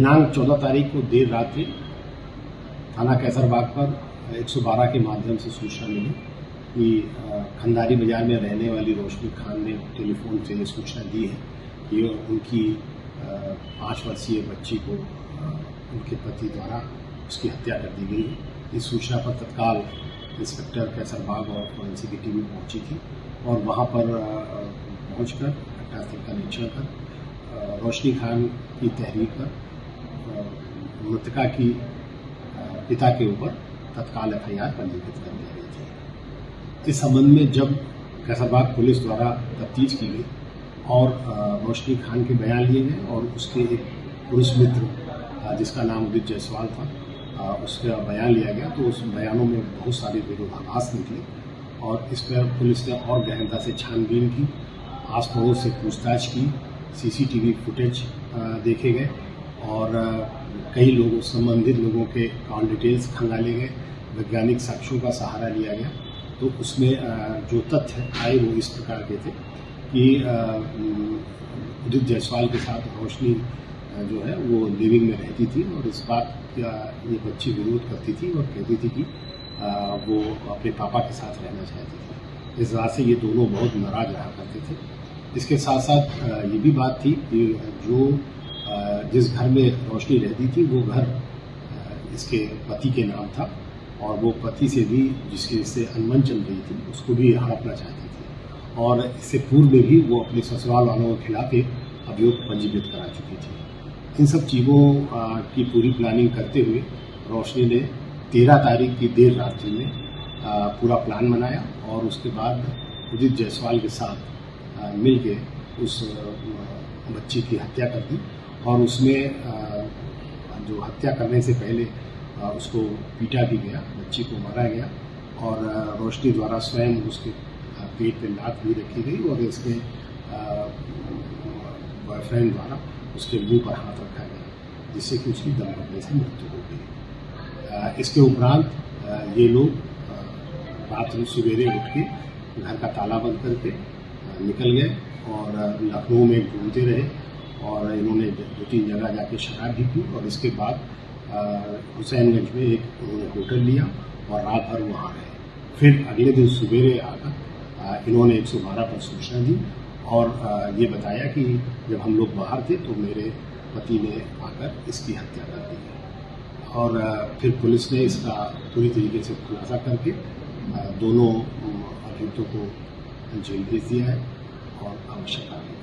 दिनांक 14 तारीख को देर रात्रि थाना कैसरबाग पर 112 के माध्यम से सूचना मिली कि खंडारी बाजार में रहने वाली रोशनी खान ने टेलीफोन से ये सूचना दी है कि उनकी 5 वर्षीय बच्ची को उनके पति द्वारा उसकी हत्या कर दी गई है। इस सूचना पर तत्काल इंस्पेक्टर कैसरबाग और फोरेंसिक की टीम पहुंची थी और वहां पर पहुंचकर घटनास्थल का निरीक्षण कर रोशनी खान की तहरीर पर मृतका की पिता के ऊपर तत्काल एफआईआर पंजीकृत कर दी गई थी। इस संबंध में जब कैसरबाग पुलिस द्वारा तफ्तीश की गई और रोशनी खान के बयान लिए गए और उसके एक पुरुष मित्र जिसका नाम उदित जायसवाल था उसका बयान लिया गया, तो उस बयानों में बहुत सारे विरोधाभास निकले और इस पर पुलिस ने और गहनता से छानबीन की, आस पड़ोस से पूछताछ की, सीसीटीवी फुटेज देखे गए और कई लोगों संबंधित लोगों के अकाउंट डिटेल्स खंगाले गए, वैज्ञानिक साक्ष्यों का सहारा लिया गया। तो उसमें जो तथ्य आए वो इस प्रकार के थे कि उदित जायसवाल के साथ रोशनी जो है वो लिविंग में रहती थी और इस बात का ये बच्ची विरोध करती थी और कहती थी कि वो अपने पापा के साथ रहना चाहती थी। इस बात से ये दोनों बहुत नाराज रहा करते थे। इसके साथ साथ ये भी बात थी कि जो जिस घर में रोशनी रहती थी वो घर इसके पति के नाम था और वो पति से भी जिससे अनबन चल रही थी उसको भी हड़पना चाहती थी और इससे पूर्व में भी वो अपने ससुराल वालों के खिलाफ एक अभियोग पंजीकृत करा चुकी थी। इन सब चीज़ों की पूरी प्लानिंग करते हुए रोशनी ने 13 तारीख की देर रात्रि में पूरा प्लान बनाया और उसके बाद उदित जायसवाल के साथ मिलके उस बच्ची की हत्या कर दी और उसमें जो हत्या करने से पहले उसको पीटा भी गया, बच्ची को मारा गया और रोशनी द्वारा स्वयं उसके पेट पे लात भी रखी गई और इसके बॉयफ्रेंड द्वारा उसके मुंह पर हाथ रखा गया जिससे कि उसकी दम लगने से मृत्यु हो गई। इसके उपरांत ये लोग रात में सवेरे उठ के घर का ताला बंद करके निकल गए और लखनऊ में घूमते रहे और इन्होंने 2-3 जगह जाके शराब भी पी और इसके बाद हुसैनगंज में एक उन्होंने होटल लिया और रात भर वहाँ रहे। फिर अगले दिन सवेरे आकर इन्होंने 112 पर सूचना दी और ये बताया कि जब हम लोग बाहर थे तो मेरे पति ने आकर इसकी हत्या कर दी और फिर पुलिस ने इसका पूरी तरीके से खुलासा करके दोनों अभियुक्तों को जेल भेज दिया है और आवश्यक कार्रवाई